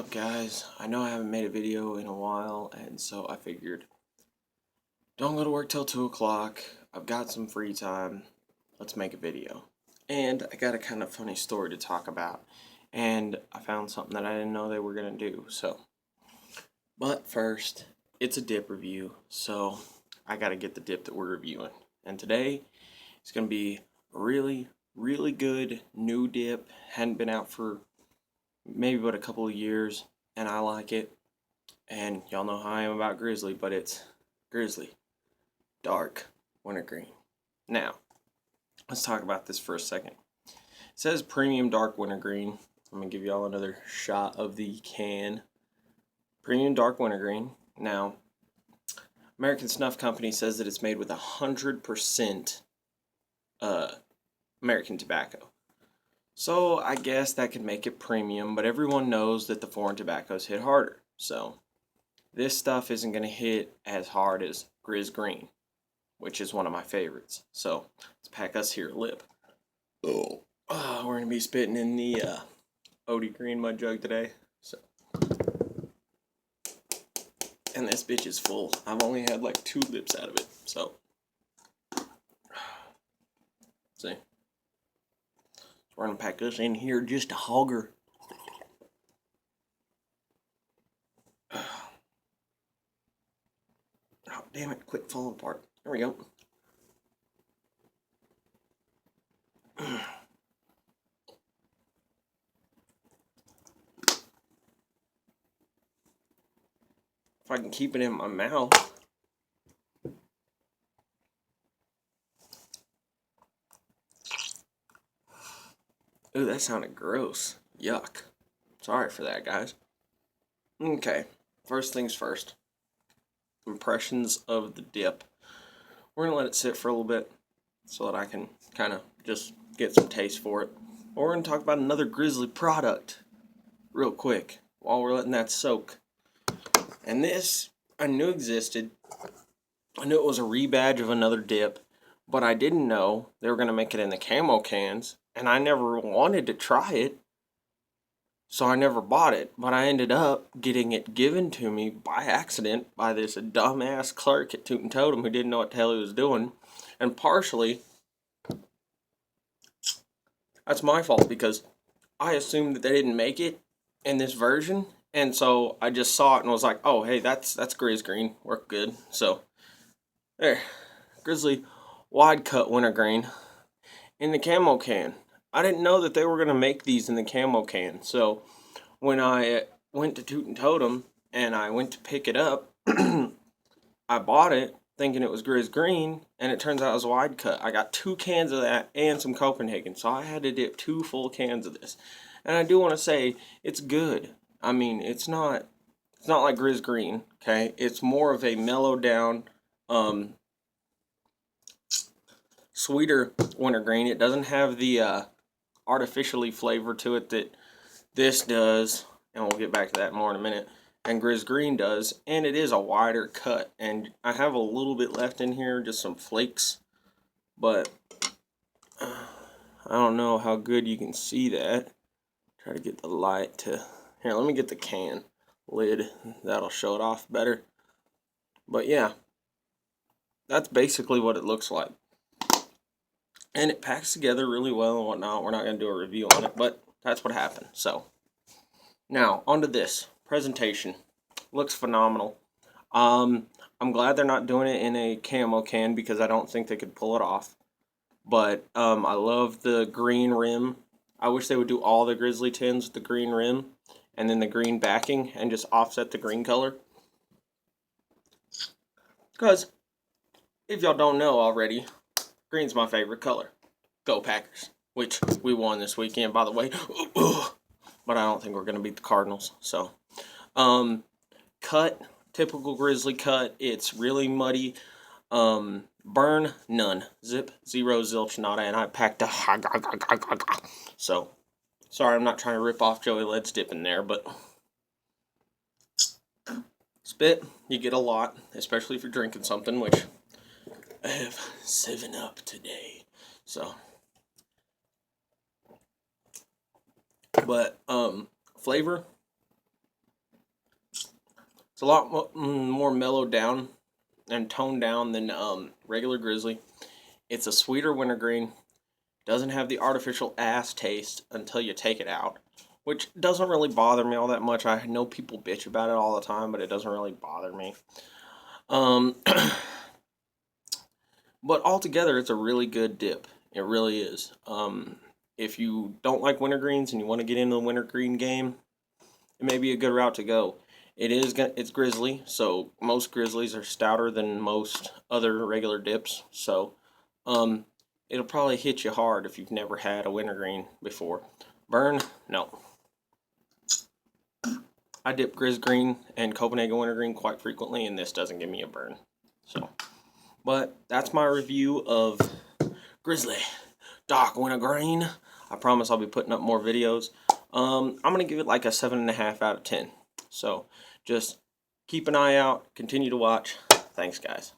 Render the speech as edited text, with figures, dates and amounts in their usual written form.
up, guys? I know I haven't made a video in a while, and so I figured don't go to work till 2 o'clock. I've got some free time. Let's make a video. And I got a kind of funny story to talk about, and I found something that I didn't know they were going to do. But first, it's a dip review, so I got to get the dip that we're reviewing. And today, it's going to be a really good new dip. Hadn't been out for maybe but a couple of years, and I like it. And y'all know how I am about Grizzly, but it's Grizzly Dark Wintergreen. Now, let's talk about this for a second. It says Premium Dark Wintergreen. I'm going to give y'all another shot of the can. Premium Dark Wintergreen. Now, American Snuff Company says that it's made with 100% American tobacco. So I guess that could make it premium, but everyone knows that the foreign tobaccos hit harder. So this stuff isn't going to hit as hard as Grizzly, which is one of my favorites. So let's pack us here a lip. We're going to be spitting in the OD Green mud jug today. And this bitch is full. I've only had like 2 lips out of it. So see. We're going to pack this in here just a hogger. Oh, damn it. Quit falling apart. There we go. If I can keep it in my mouth. Ooh, that sounded gross. Yuck. Sorry for that, guys. Okay, first things first. Impressions of the dip. We're going to let it sit for a little bit so that I can kind of just get some taste for it. But we're going to talk about another Grizzly product real quick while we're letting that soak. And this, I knew existed. I knew it was a rebadge of another dip, but I didn't know they were going to make it in the camo cans, and I never wanted to try it, so I never bought it. But I ended up getting it given to me by accident by this dumbass clerk at Toot and Totem who didn't know what the hell he was doing. And partially, that's my fault because I assumed that they didn't make it in this version. And so I just saw it and was like, oh, hey, that's Grizzly. We're good. So, there. Grizzly Wide Cut Wintergreen in the camo can. I didn't know that they were going to make these in the camo can. So, when I went to Toot and Totem and I went to pick it up, I bought it thinking it was Grizzly, and it turns out it was Wide Cut. I got 2 cans of that and some Copenhagen. So, I had to dip 2 full cans of this. And I do want to say, it's good. I mean, it's not like Grizzly, okay? It's more of a mellowed down, sweeter wintergreen. It doesn't have the artificially flavor to it that this does, and we'll get back to that more in a minute, and Grizzly does, and it is a wider cut. And I have a little bit left in here, just some flakes, but I don't know how good you can see that. Try to get the light to... Here, let me get the can lid. That'll show it off better. But yeah, that's basically what it looks like. And it packs together really well and whatnot. We're not going to do a review on it, but that's what happened. So, now, onto this. Presentation. Looks phenomenal. I'm glad they're not doing it in a camo can because I don't think they could pull it off. But I love the green rim. I wish they would do all the Grizzly tins with the green rim and then the green backing and just offset the green color. Because, if y'all don't know already, green's my favorite color. Go Packers. Which we won this weekend, by the way. But I don't think we're going to beat the Cardinals. So, cut. Typical Grizzly cut. It's really muddy. Burn, none. Zip, zero, zilch, nada. And I packed a... So, sorry, I'm not trying to rip off Joey Led's dip in there, but... Spit, you get a lot. Especially if you're drinking something, which... I have 7-Up today. So... But, flavor, It's a lot more mellowed down and toned down than regular Grizzly. It's a sweeter wintergreen. Doesn't have the artificial ass taste until you take it out, which doesn't really bother me all that much. I know people bitch about it all the time, but it doesn't really bother me. But altogether, it's a really good dip. It really is. If you don't like wintergreens and you want to get into the wintergreen game, it may be a good route to go. It's Grizzly, so most Grizzlies are stouter than most other regular dips. So, it'll probably hit you hard if you've never had a wintergreen before. Burn? No. I dip Grizzgreen and Copenhagen wintergreen quite frequently, and this doesn't give me a burn. So, but that's my review of Grizzly Dark Wintergreen. I promise I'll be putting up more videos. I'm gonna give it like a 7.5 out of 10. So just keep an eye out, continue to watch. Thanks, guys.